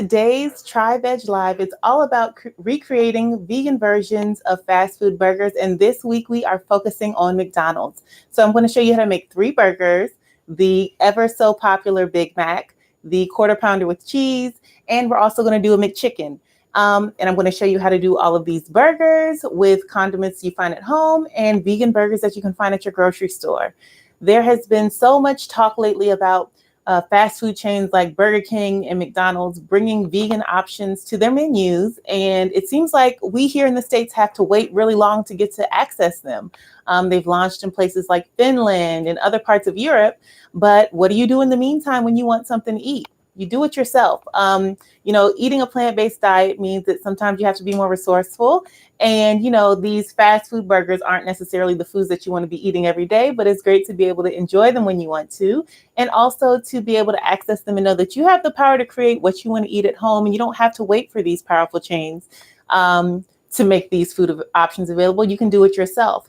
Today's Try Veg Live is all about recreating vegan versions of fast food burgers. And this week we are focusing on McDonald's. So I'm going to show you how to make 3 burgers, the ever so popular Big Mac, the quarter pounder with cheese, and we're also going to do a McChicken. And I'm going to show you how to do all of these burgers with condiments you find at home and vegan burgers that you can find at your grocery store. There has been so much talk lately about fast food chains like Burger King and McDonald's bringing vegan options to their menus. And it seems like we here in the States have to wait really long to get to access them. They've launched in places like Finland and other parts of Europe. But what do you do in the meantime when you want something to eat? You do it yourself. Eating a plant-based diet means that sometimes you have to be more resourceful. And, these fast food burgers aren't necessarily the foods that you want to be eating every day, but it's great to be able to enjoy them when you want to. And also to be able to access them and know that you have the power to create what you want to eat at home. And you don't have to wait for these powerful chains to make these food options available. You can do it yourself.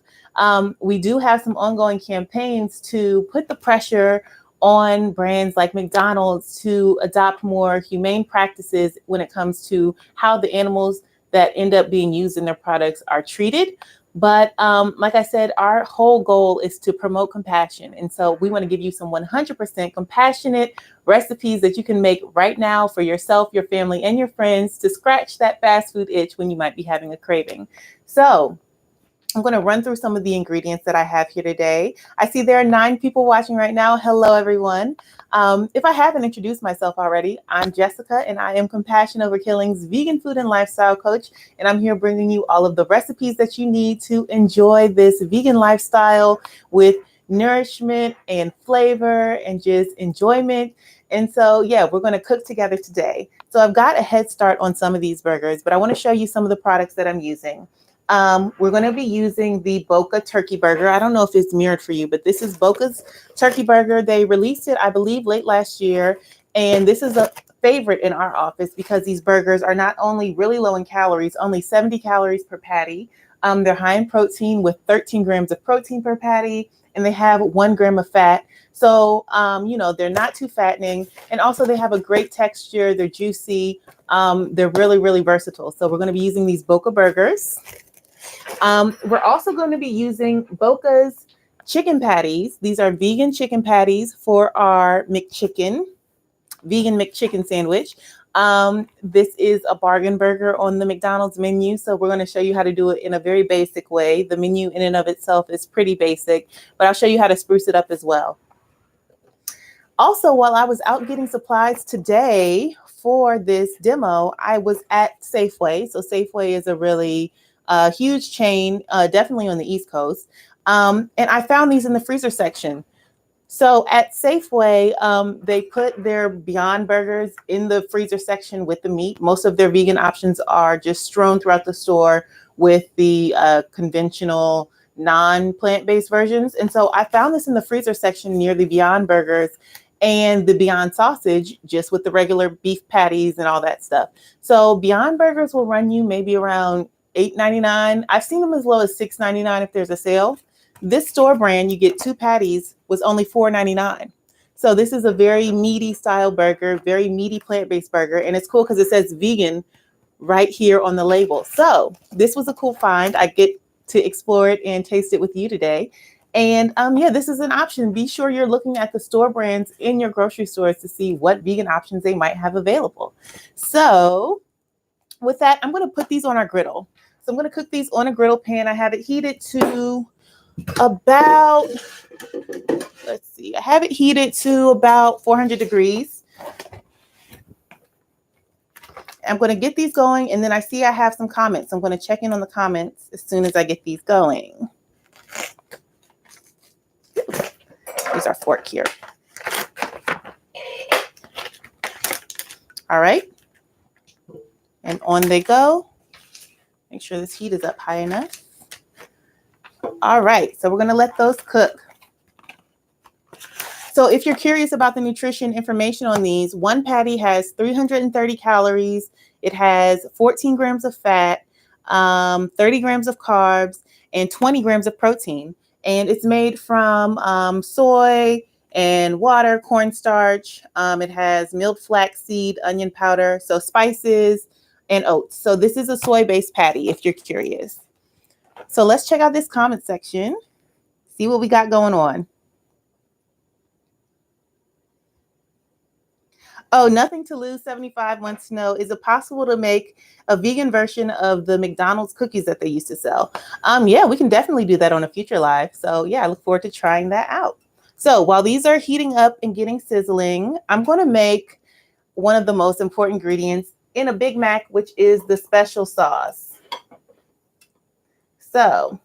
We do have some ongoing campaigns to put the pressure on brands like McDonald's to adopt more humane practices when it comes to how the animals that end up being used in their products are treated. But like I said, our whole goal is to promote compassion. And so we want to give you some 100% compassionate recipes that you can make right now for yourself, your family, and your friends to scratch that fast food itch when you might be having a craving. So I'm going to run through some of the ingredients that I have here today. I see there are 9 people watching right now. Hello, everyone. If I haven't introduced myself already, I'm Jessica, and I am Compassion Over Killing's vegan food and lifestyle coach. And I'm here bringing you all of the recipes that you need to enjoy this vegan lifestyle with nourishment and flavor and just enjoyment. And so, yeah, we're going to cook together today. So I've got a head start on some of these burgers, but I want to show you some of the products that I'm using. We're going to be using the Boca turkey burger. I don't know if it's mirrored for you, but this is Boca's turkey burger. They released it, I believe, late last year. And this is a favorite in our office because these burgers are not only really low in calories, only 70 calories per patty. They're high in protein with 13 grams of protein per patty, and they have 1 gram of fat. So, they're not too fattening. And also they have a great texture. They're juicy. They're really, really versatile. So we're going to be using these Boca burgers. We're also going to be using Boca's chicken patties. These are vegan chicken patties for our McChicken, vegan McChicken sandwich. This is a bargain burger on the McDonald's menu. So we're going to show you how to do it in a very basic way. The menu in and of itself is pretty basic, but I'll show you how to spruce it up as well. Also, while I was out getting supplies today for this demo, I was at Safeway. So Safeway is a really huge chain, definitely on the East Coast. And I found these in the freezer section. So at Safeway, they put their Beyond Burgers in the freezer section with the meat. Most of their vegan options are just strewn throughout the store with the conventional non-plant-based versions. And so I found this in the freezer section near the Beyond Burgers and the Beyond Sausage, just with the regular beef patties and all that stuff. So Beyond Burgers will run you maybe around $8.99. I've seen them as low as $6.99 if there's a sale. This store brand, you get 2 patties, was only $4.99. So this is a very meaty style burger, very meaty plant-based burger. And it's cool because it says vegan right here on the label. So this was a cool find. I get to explore it and taste it with you today. And this is an option. Be sure you're looking at the store brands in your grocery stores to see what vegan options they might have available. So with that, I'm going to put these on our griddle. So I'm going to cook these on a griddle pan. I have it heated to about, I have it heated to about 400 degrees. I'm going to get these going, and then I see I have some comments. I'm going to check in on the comments as soon as I get these going. Use our fork here. All right. And on they go. Make sure this heat is up high enough. All right, so we're going to let those cook. So if you're curious about the nutrition information on these, one patty has 330 calories. It has 14 grams of fat, 30 grams of carbs, and 20 grams of protein. And it's made from soy and water, cornstarch. It has milled flaxseed, onion powder, so spices, and oats. So this is a soy-based patty if you're curious. So let's check out this comment section, see what we got going on. Oh, Nothing to Lose 75 wants to know, is it possible to make a vegan version of the McDonald's cookies that they used to sell? Yeah, we can definitely do that on a future live. So yeah, I look forward to trying that out. So while these are heating up and getting sizzling, I'm going to make one of the most important ingredients in a Big Mac, which is the special sauce. So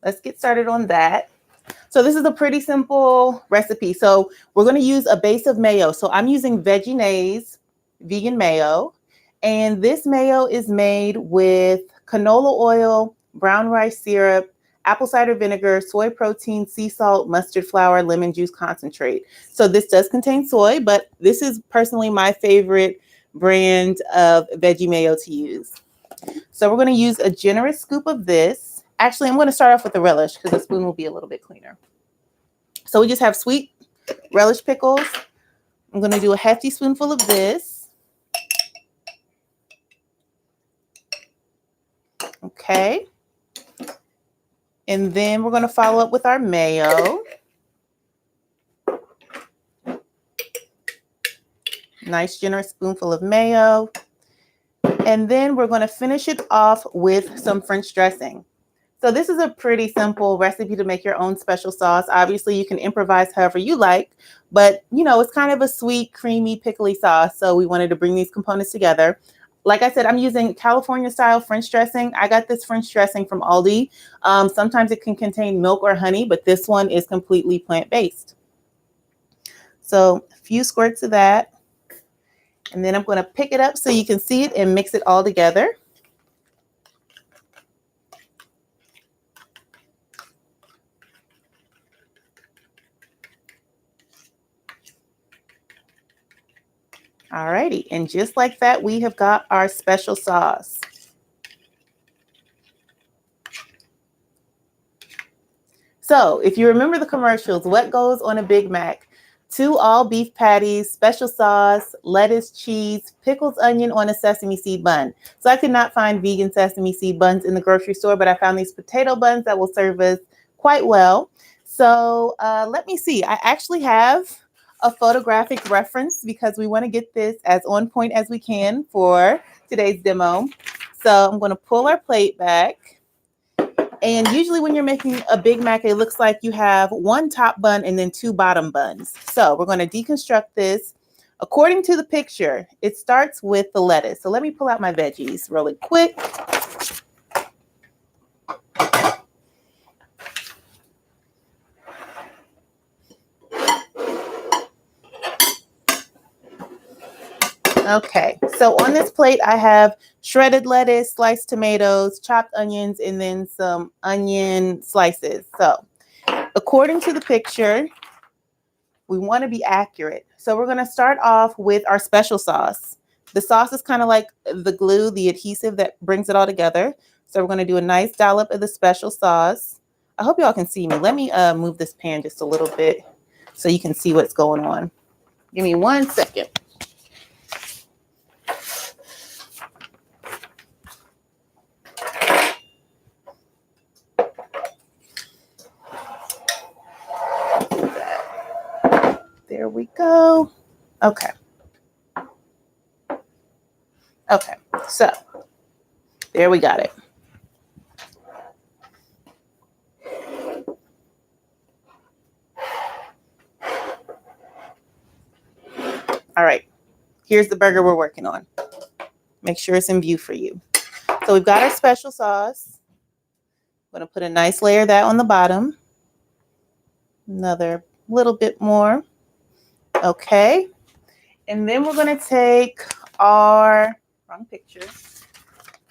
let's get started on that. So this is a pretty simple recipe. So we're going to use a base of mayo. So I'm using Veggie vegan mayo. And this mayo is made with canola oil, brown rice syrup, apple cider vinegar, soy protein, sea salt, mustard flour, lemon juice concentrate. So this does contain soy, but this is personally my favorite brand of veggie mayo to use. So we're going to use a generous scoop of this. Actually, I'm going to start off with the relish because the spoon will be a little bit cleaner. So we just have sweet relish pickles. I'm going to do a hefty spoonful of this. Okay. And then we're going to follow up with our mayo. Nice generous spoonful of mayo. And then we're going to finish it off with some French dressing. So this is a pretty simple recipe to make your own special sauce. Obviously, you can improvise however you like, but you know, it's kind of a sweet, creamy, pickly sauce. So we wanted to bring these components together. Like I said, I'm using California style French dressing. I got this French dressing from Aldi. Sometimes it can contain milk or honey, but this one is completely plant-based. So a few squirts of that. And then I'm going to pick it up so you can see it and mix it all together. Alrighty, and just like that, we have got our special sauce. So if you remember the commercials, what goes on a Big Mac? 2 all beef patties, special sauce, lettuce, cheese, pickles, onion on a sesame seed bun. So I could not find vegan sesame seed buns in the grocery store, but I found these potato buns that will serve us quite well. So let me see. I actually have a photographic reference because we want to get this as on point as we can for today's demo. So I'm going to pull our plate back. And usually when you're making a Big Mac, it looks like you have 1 top bun and then 2 bottom buns. So we're going to deconstruct this. According to the picture, it starts with the lettuce. So let me pull out my veggies really quick. Okay, so on this plate, I have shredded lettuce, sliced tomatoes, chopped onions, and then some onion slices. So according to the picture, we want to be accurate. So we're going to start off with our special sauce. The sauce is kind of like the glue, the adhesive that brings it all together. So we're going to do a nice dollop of the special sauce. I hope y'all can see me. Let me move this pan just a little bit so you can see what's going on. Give me 1 second. There we go. Okay. Okay, so there we got it. All right, here's the burger we're working on. Make sure it's in view for you. So we've got our special sauce. I'm going to put a nice layer of that on the bottom. Another little bit more. Okay. And then we're going to take our, wrong picture.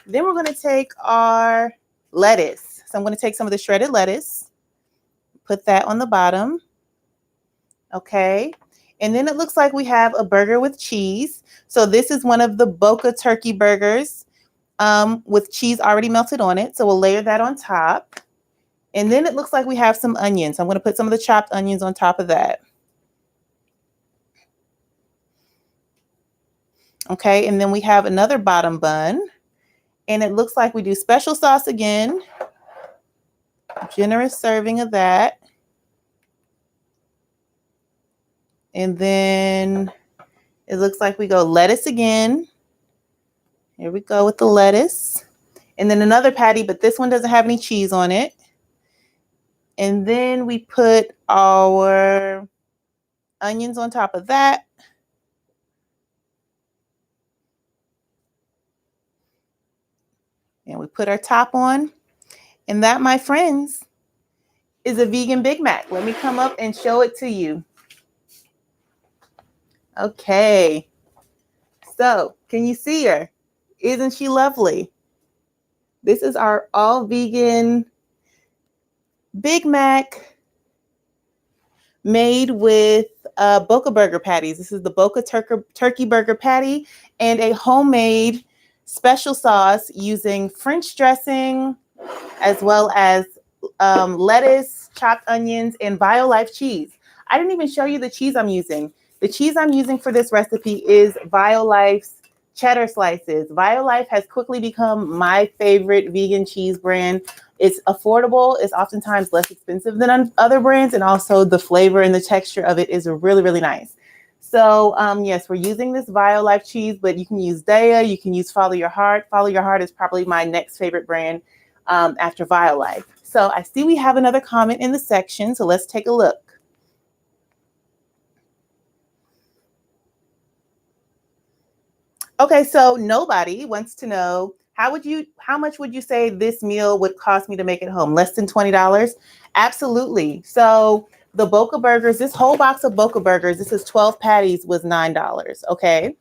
Then we're going to take our lettuce. So I'm going to take some of the shredded lettuce, put that on the bottom. Okay. And then it looks like we have a burger with cheese. So this is one of the Boca turkey burgers with cheese already melted on it. So we'll layer that on top. And then it looks like we have some onions. I'm going to put some of the chopped onions on top of that. Okay, and then we have another bottom bun. And it looks like we do special sauce again. Generous serving of that. And then it looks like we go lettuce again. Here we go with the lettuce. And then another patty, but this one doesn't have any cheese on it. And then we put our onions on top of that. And we put our top on. And that, my friends, is a vegan Big Mac. Let me come up and show it to you. Okay. So, can you see her? Isn't she lovely? This is our all vegan Big Mac made with Boca Burger patties. This is the Boca Turkey Burger Patty and a homemade special sauce using French dressing as well as lettuce, chopped onions, and BioLife cheese. I didn't even show you the cheese I'm using. The cheese I'm using for this recipe is BioLife's cheddar slices. BioLife has quickly become my favorite vegan cheese brand. It's affordable. It's oftentimes less expensive than other brands. And also the flavor and the texture of it is really, really nice. So yes, we're using this BioLife cheese, but you can use Daiya. You can use Follow Your Heart. Follow Your Heart is probably my next favorite brand after BioLife. So I see we have another comment in the section. So let's take a look. Okay, so nobody wants to know how much would you say this meal would cost me to make it home? Less than $20? Absolutely. So the Boca Burgers, this whole box of Boca Burgers, this is 12 patties, was $9. Okay.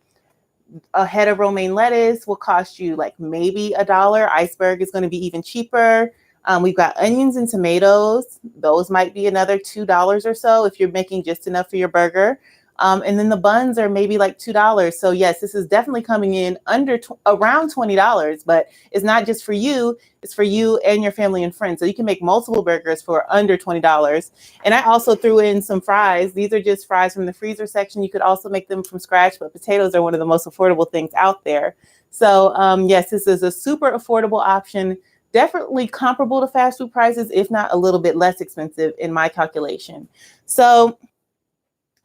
A head of romaine lettuce will cost you like maybe $1. Iceberg is going to be even cheaper. We've got onions and tomatoes. Those might be another $2 or so if you're making just enough for your burger. And then the buns are maybe like $2. So yes, this is definitely coming in around $20, but it's not just for you. It's for you and your family and friends. So you can make multiple burgers for under $20. And I also threw in some fries. These are just fries from the freezer section. You could also make them from scratch, but potatoes are one of the most affordable things out there. So yes, this is a super affordable option. Definitely comparable to fast food prices, if not a little bit less expensive in my calculation. So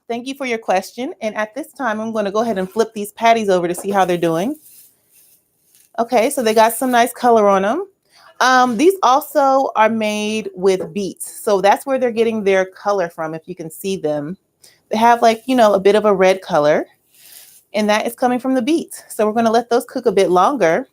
thank you for your question. And at this time, I'm going to go ahead and flip these patties over to see how they're doing. Okay, so they got some nice color on them. These also are made with beets. So that's where they're getting their color from, if you can see them. They have like, a bit of a red color. And that is coming from the beets. So we're going to let those cook a bit longer.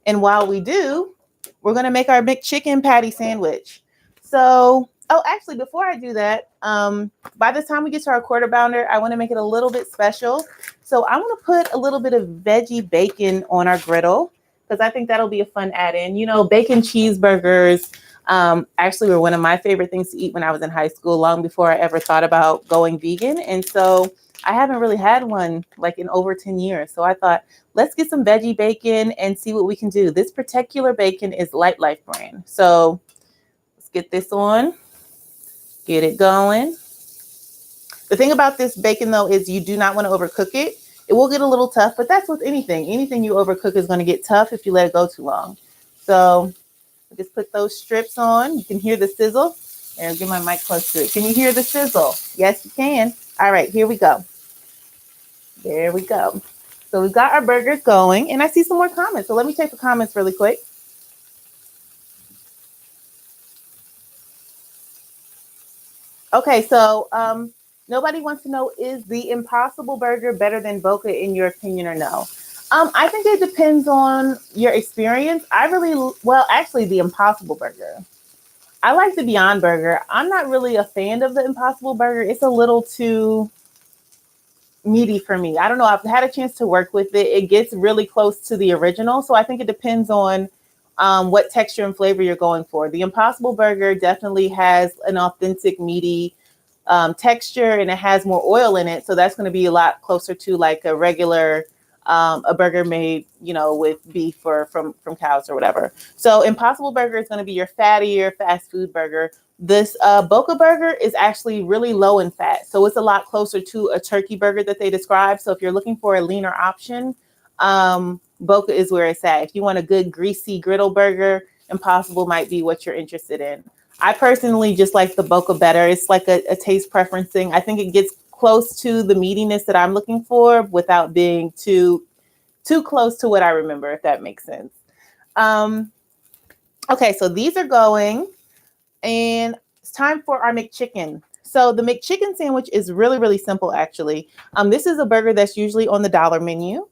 And while we do, we're going to make our McChicken patty sandwich. So, actually, before I do that, by the time we get to our quarter pounder, I want to make it a little bit special. So I want to put a little bit of veggie bacon on our griddle because I think that'll be a fun add-in. Bacon cheeseburgers actually were one of my favorite things to eat when I was in high school, long before I ever thought about going vegan. And so I haven't really had one like in over 10 years. So I thought, let's get some veggie bacon and see what we can do. This particular bacon is Lightlife brand. So let's get this on, get it going. The thing about this bacon, though, is you do not want to overcook it. It will get a little tough, but that's with anything. Anything you overcook is going to get tough if you let it go too long. So just put those strips on. You can hear the sizzle. There, get my mic close to it. Can you hear the sizzle? Yes, you can. All right, here we go. There we go. So we've got our burgers going, and I see some more comments. So let me take the comments really quick. Okay, so nobody wants to know, is the Impossible Burger better than Boca in your opinion or no? I think it depends on your experience. Actually, the Impossible Burger. I like the Beyond Burger. I'm not really a fan of the Impossible Burger. It's a little too meaty for me. I don't know. I've had a chance to work with it. It gets really close to the original. So I think it depends on what texture and flavor you're going for. The Impossible Burger definitely has an authentic meaty texture, and it has more oil in it. So that's going to be a lot closer to like a regular a burger made, with beef or from cows or whatever. So Impossible Burger is going to be your fattier fast food burger. This Boca Burger is actually really low in fat. So it's a lot closer to a turkey burger that they describe. So if you're looking for a leaner option, Boca is where it's at. If you want a good greasy griddle burger, Impossible might be what you're interested in. I personally just like the Boca better. It's like a taste preference thing. I think it gets close to the meatiness that I'm looking for without being too close to what I remember, if that makes sense. Okay, so these are going, and it's time for our McChicken. So the McChicken sandwich is really, really simple, actually. This is a burger that's usually on the dollar menu.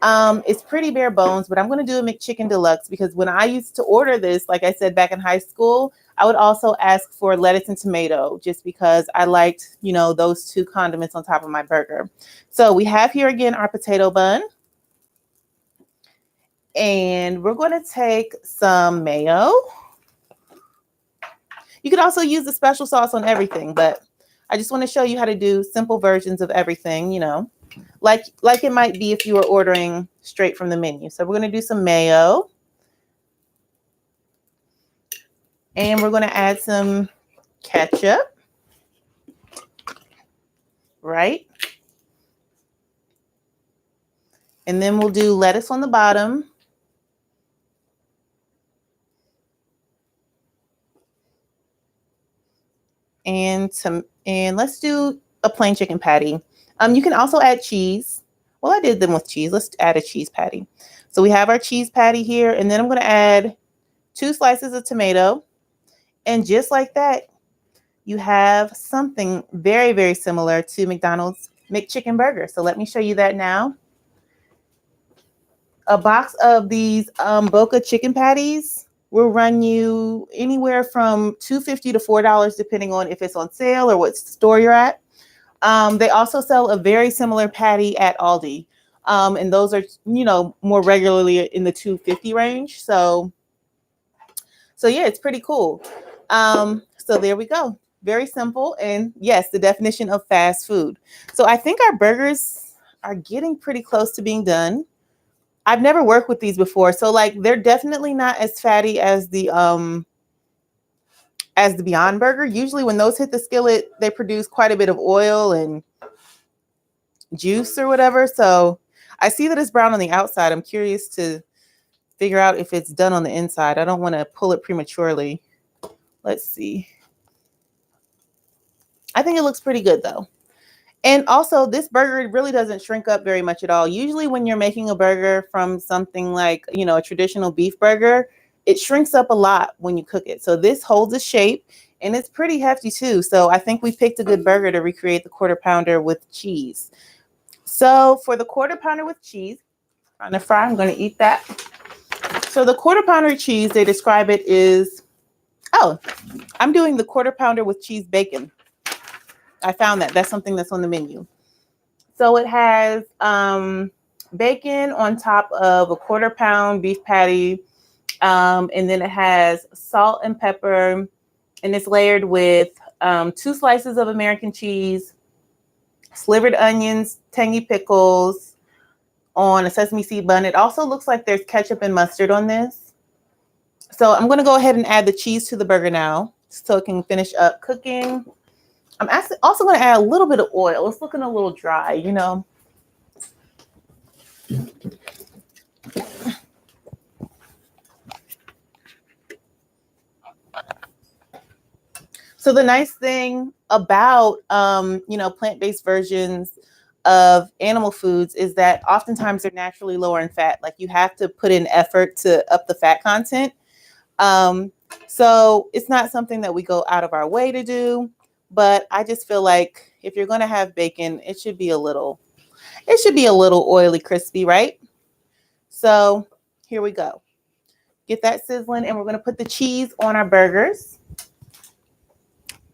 It's pretty bare bones, but I'm going to do a McChicken Deluxe because when I used to order this, like I said, back in high school, I would also ask for lettuce and tomato just because I liked, those two condiments on top of my burger. So we have here again our potato bun. And we're going to take some mayo. You could also use the special sauce on everything, but I just want to show you how to do simple versions of everything, like it might be if you were ordering straight from the menu. So we're going to do some mayo. And we're going to add some ketchup. Right? And then we'll do lettuce on the bottom. And let's do a plain chicken patty. You can also add cheese. Well, I did them with cheese. Let's add a cheese patty. So we have our cheese patty here, and then I'm going to add 2 slices of tomato. And just like that, you have something very, very similar to McDonald's McChicken burger. So let me show you that now. A box of these Boca chicken patties will run you anywhere from $2.50 to $4, depending on if it's on sale or what store you're at. They also sell a very similar patty at Aldi. And those are, more regularly in the $2.50 range. So yeah, it's pretty cool. So there we go. Very simple. And yes, the definition of fast food. So I think our burgers are getting pretty close to being done. I've never worked with these before. So they're definitely not as fatty as the Beyond Burger. Usually when those hit the skillet, they produce quite a bit of oil and juice or whatever. So I see that it's brown on the outside. I'm curious to figure out if it's done on the inside. I don't want to pull it prematurely. Let's see. I think it looks pretty good though. And also this burger really doesn't shrink up very much at all. Usually when you're making a burger from something like, a traditional beef burger, it shrinks up a lot when you cook it. So this holds its shape and it's pretty hefty too. So I think we picked a good burger to recreate the Quarter Pounder with cheese. So for the Quarter Pounder with cheese, on the fry, I'm going to eat that. So the Quarter Pounder cheese, they describe it is, I'm doing the Quarter Pounder with cheese bacon. I found that. That's something that's on the menu. So it has bacon on top of a 1/4 pound beef patty. And then it has salt and pepper. And it's layered with 2 slices of American cheese, slivered onions, tangy pickles on a sesame seed bun. It also looks like there's ketchup and mustard on this. So I'm going to go ahead and add the cheese to the burger now so it can finish up cooking. I'm also going to add a little bit of oil. It's looking a little dry, So the nice thing about, plant-based versions of animal foods is that oftentimes they're naturally lower in fat. Like you have to put in effort to up the fat content. So it's not something that we go out of our way to do. But I just feel like if you're going to have bacon, it should be a little oily, crispy, right? So here we go. Get that sizzling, and we're going to put the cheese on our burgers.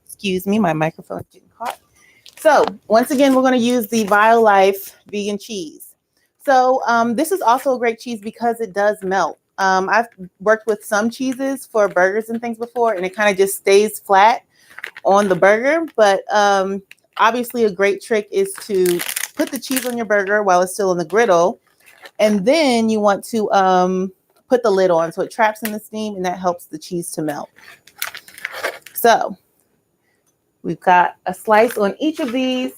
Excuse me, my microphone's getting caught. So once again, we're going to use the BioLife vegan cheese. So this is also a great cheese because it does melt. I've worked with some cheeses for burgers and things before, and it kind of just stays flat on the burger. But obviously a great trick is to put the cheese on your burger while it's still on the griddle, And then you want to put the lid on so it traps in the steam and that helps the cheese to melt. So we've got a slice on each of these.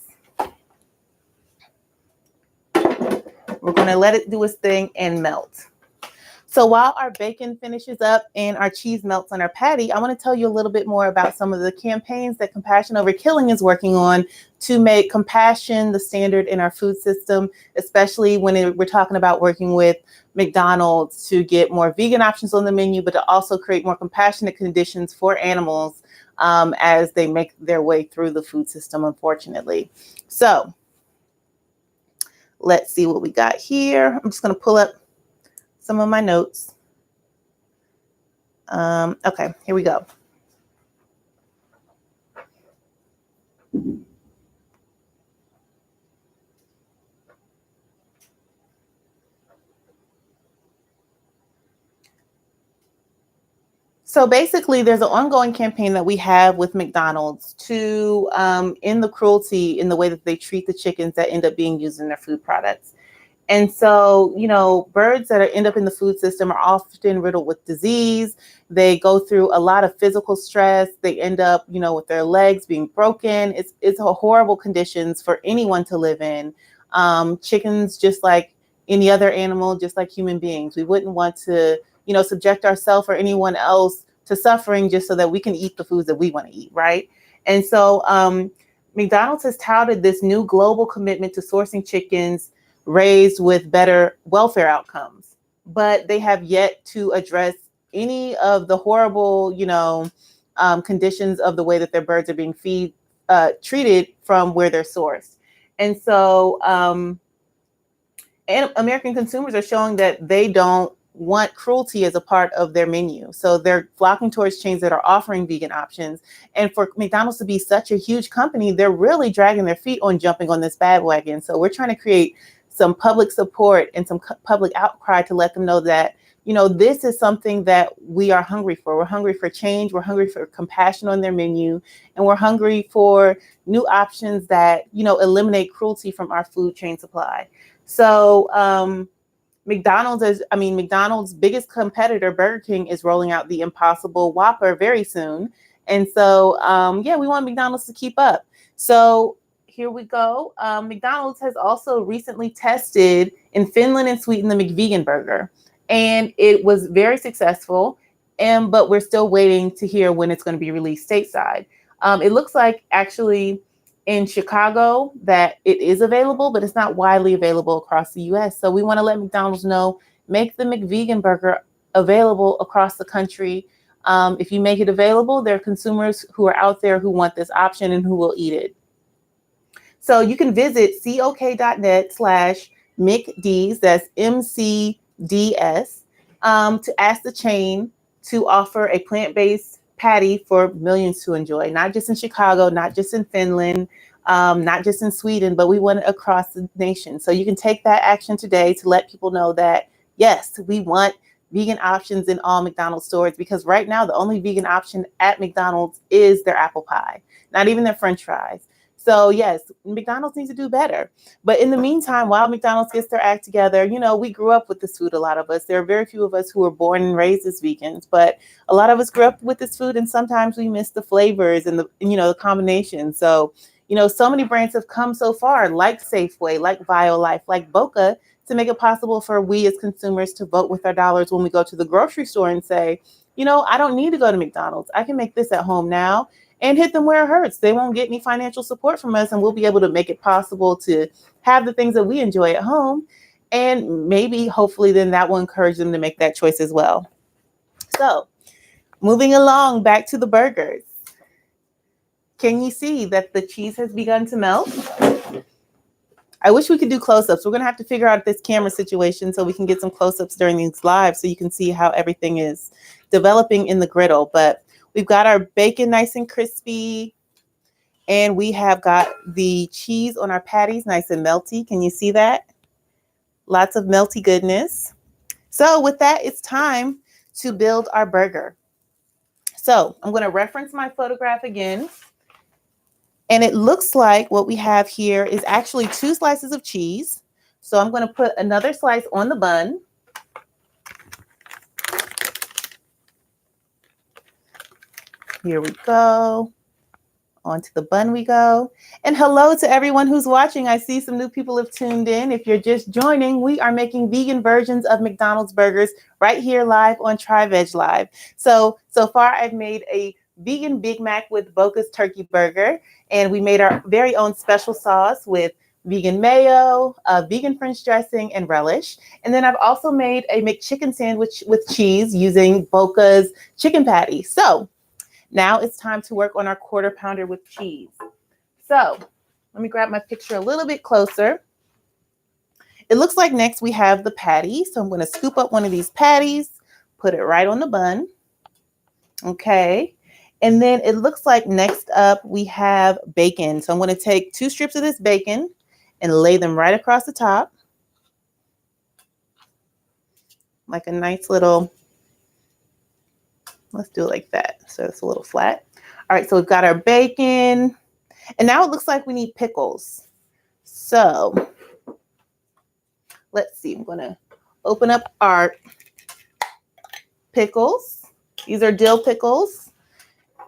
We're going to let it do its thing and melt. So while our bacon finishes up and our cheese melts on our patty, I want to tell you a little bit more about some of the campaigns that Compassion Over Killing is working on to make compassion the standard in our food system, especially when we're talking about working with McDonald's to get more vegan options on the menu, but to also create more compassionate conditions for animals as they make their way through the food system, unfortunately. So let's see what we got here. I'm just going to pull up some of my notes. Okay, here we go. So basically, there's an ongoing campaign that we have with McDonald's to end the cruelty in the way that they treat the chickens that end up being used in their food products. And so, you know, birds that end up in the food system are often riddled with disease. They go through a lot of physical stress. They end up, you know, with their legs being broken. It's a horrible conditions for anyone to live in. Chickens, just like any other animal, just like human beings, we wouldn't want to, you know, subject ourselves or anyone else to suffering just so that we can eat the foods that we want to eat, right? And so McDonald's has touted this new global commitment to sourcing chickens raised with better welfare outcomes, but they have yet to address any of the horrible, you know, conditions of the way that their birds are being treated from where they're sourced. And so and American consumers are showing that they don't want cruelty as a part of their menu. So they're flocking towards chains that are offering vegan options. And for McDonald's to be such a huge company, they're really dragging their feet on jumping on this bandwagon. So we're trying to create some public support and some public outcry to let them know that, you know, this is something that we are hungry for. We're hungry for change. We're hungry for compassion on their menu. And we're hungry for new options that, you know, eliminate cruelty from our food chain supply. So McDonald's biggest competitor, Burger King, is rolling out the Impossible Whopper very soon. And so, yeah, we want McDonald's to keep up. So here we go. McDonald's has also recently tested in Finland and Sweden the McVegan burger, and it was very successful. But we're still waiting to hear when it's going to be released stateside. It looks like actually in Chicago that it is available, but it's not widely available across the US. So we want to let McDonald's know, make the McVegan burger available across the country. If you make it available, there are consumers who are out there who want this option and who will eat it. So you can visit cok.net/McDs, that's MCDS, to ask the chain to offer a plant-based patty for millions to enjoy, not just in Chicago, not just in Finland, not just in Sweden, but we want it across the nation. So you can take that action today to let people know that, yes, we want vegan options in all McDonald's stores, because right now the only vegan option at McDonald's is their apple pie, not even their French fries. So yes, McDonald's needs to do better. But in the meantime, while McDonald's gets their act together, you know, we grew up with this food, a lot of us. There are very few of us who were born and raised as vegans, but a lot of us grew up with this food, and sometimes we miss the flavors and the, you know, the combination. So, you know, so many brands have come so far, like Safeway, like BioLife, like Boca, to make it possible for we as consumers to vote with our dollars when we go to the grocery store and say, you know, I don't need to go to McDonald's. I can make this at home now, and hit them where it hurts. They won't get any financial support from us, and we'll be able to make it possible to have the things that we enjoy at home. And maybe, hopefully, then that will encourage them to make that choice as well. So moving along back to the burgers. Can you see that the cheese has begun to melt? I wish we could do close-ups. We're going to have to figure out this camera situation so we can get some close-ups during these lives so you can see how everything is developing in the griddle. But we've got our bacon nice and crispy, and we have got the cheese on our patties nice and melty. Can you see that? Lots of melty goodness. So with that, it's time to build our burger. So I'm going to reference my photograph again. And it looks like what we have here is actually 2 slices of cheese, So I'm going to put another slice on the bun. Here we go. Onto the bun we go. And hello to everyone who's watching. I see some new people have tuned in. If you're just joining, we are making vegan versions of McDonald's burgers right here live on TriVeg Live. So far I've made a vegan Big Mac with Boca's turkey burger, and we made our very own special sauce with vegan mayo, vegan French dressing, and relish. And then I've also made a McChicken sandwich with cheese using Boca's chicken patty. So now it's time to work on our quarter pounder with cheese. So let me grab my picture a little bit closer. It looks like next we have the patty. So I'm going to scoop up one of these patties, put it right on the bun. Okay. And then it looks like next up we have bacon. So I'm going to take 2 strips of this bacon and lay them right across the top. Like a nice little, let's do it like that. So it's a little flat. All right, so we've got our bacon. And now it looks like we need pickles. So let's see. I'm going to open up our pickles. These are dill pickles.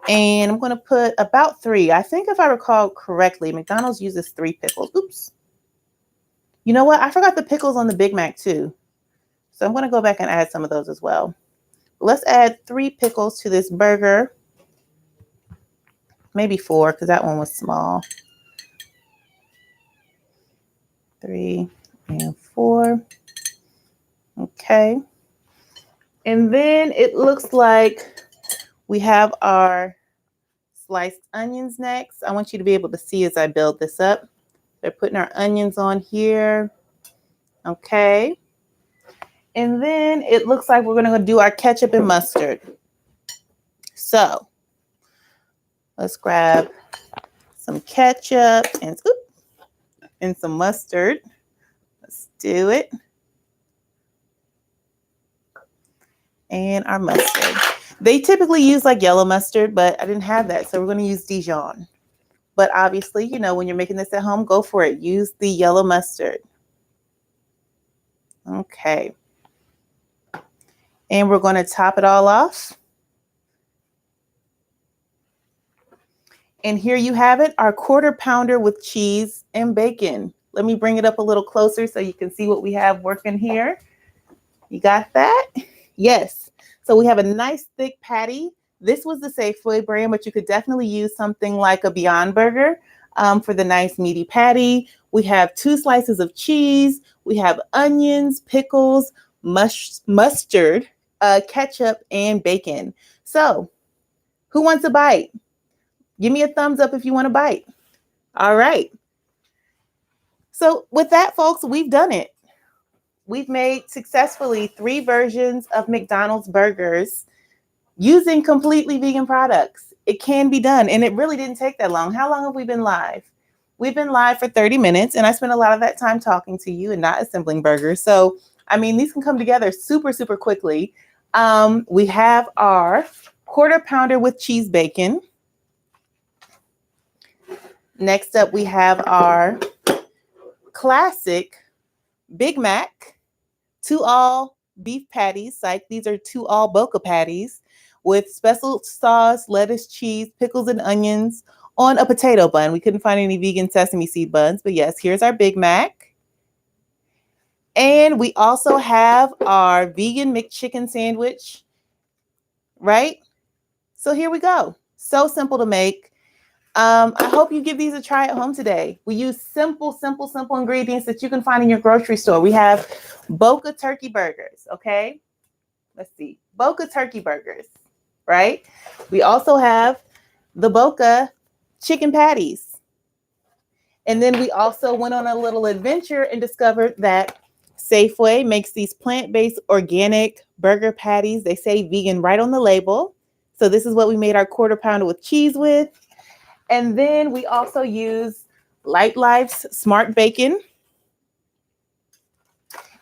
And I'm going to put about 3. I think if I recall correctly, McDonald's uses 3 pickles. Oops. You know what? I forgot the pickles on the Big Mac too. So I'm going to go back and add some of those as well. Let's add 3 pickles to this burger. Maybe 4 because that one was small. 3 and 4. Okay. And then it looks like we have our sliced onions next. I want you to be able to see as I build this up. They're putting our onions on here. Okay. And then it looks like we're going to do our ketchup and mustard. So let's grab some ketchup and some mustard. Let's do it. And our mustard. They typically use like yellow mustard, but I didn't have that. So we're going to use Dijon. But obviously, you know, when you're making this at home, go for it. Use the yellow mustard. Okay. And we're going to top it all off. And here you have it, our quarter pounder with cheese and bacon. Let me bring it up a little closer so you can see what we have working here. You got that? Yes. So we have a nice thick patty. This was the Safeway brand, but you could definitely use something like a Beyond Burger for the nice meaty patty. We have 2 slices of cheese. We have onions, pickles, mustard, ketchup, and bacon. So who wants a bite? Give me a thumbs up if you want a bite. All right. So with that, folks, we've done it. We've made successfully 3 versions of McDonald's burgers using completely vegan products. It can be done, and it really didn't take that long. How long have we been live? We've been live for 30 minutes, and I spent a lot of that time talking to you and not assembling burgers. So, I mean, these can come together super, super quickly. We have our quarter pounder with cheese bacon. Next up, we have our classic Big Mac, 2 all beef patties. Like these are 2 all Boca patties with special sauce, lettuce, cheese, pickles, and onions on a potato bun. We couldn't find any vegan sesame seed buns, but yes, here's our Big Mac. And we also have our vegan McChicken sandwich, right? So here we go. So simple to make. I hope you give these a try at home today. We use simple ingredients that you can find in your grocery store. We have Boca turkey burgers, okay? Let's see. Boca turkey burgers, right? We also have the Boca chicken patties. And then we also went on a little adventure and discovered that Safeway makes these plant-based organic burger patties. They say vegan right on the label. So this is what we made our quarter pounder with cheese with. And then we also use Light Life's Smart Bacon.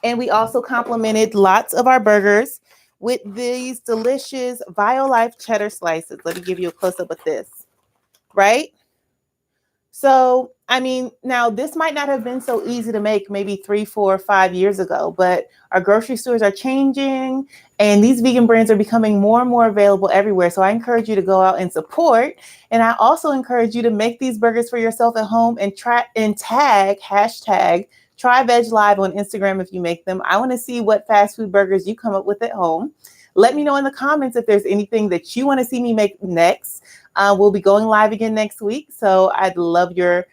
And we also complemented lots of our burgers with these delicious Violife cheddar slices. Let me give you a close-up of this, right? So I mean, now this might not have been so easy to make maybe 3, 4, 5 years ago, but our grocery stores are changing and these vegan brands are becoming more and more available everywhere. So I encourage you to go out and support. And I also encourage you to make these burgers for yourself at home and try and tag hashtag Try Veg Live on Instagram if you make them. I want to see what fast food burgers you come up with at home. Let me know in the comments if there's anything that you want to see me make next. We'll be going live again next week. So I'd love your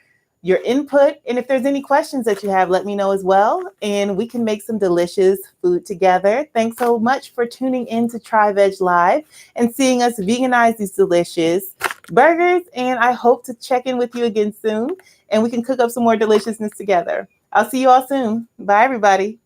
input. And if there's any questions that you have, let me know as well. And we can make some delicious food together. Thanks so much for tuning in to Try Veg Live and seeing us veganize these delicious burgers. And I hope to check in with you again soon and we can cook up some more deliciousness together. I'll see you all soon. Bye, everybody.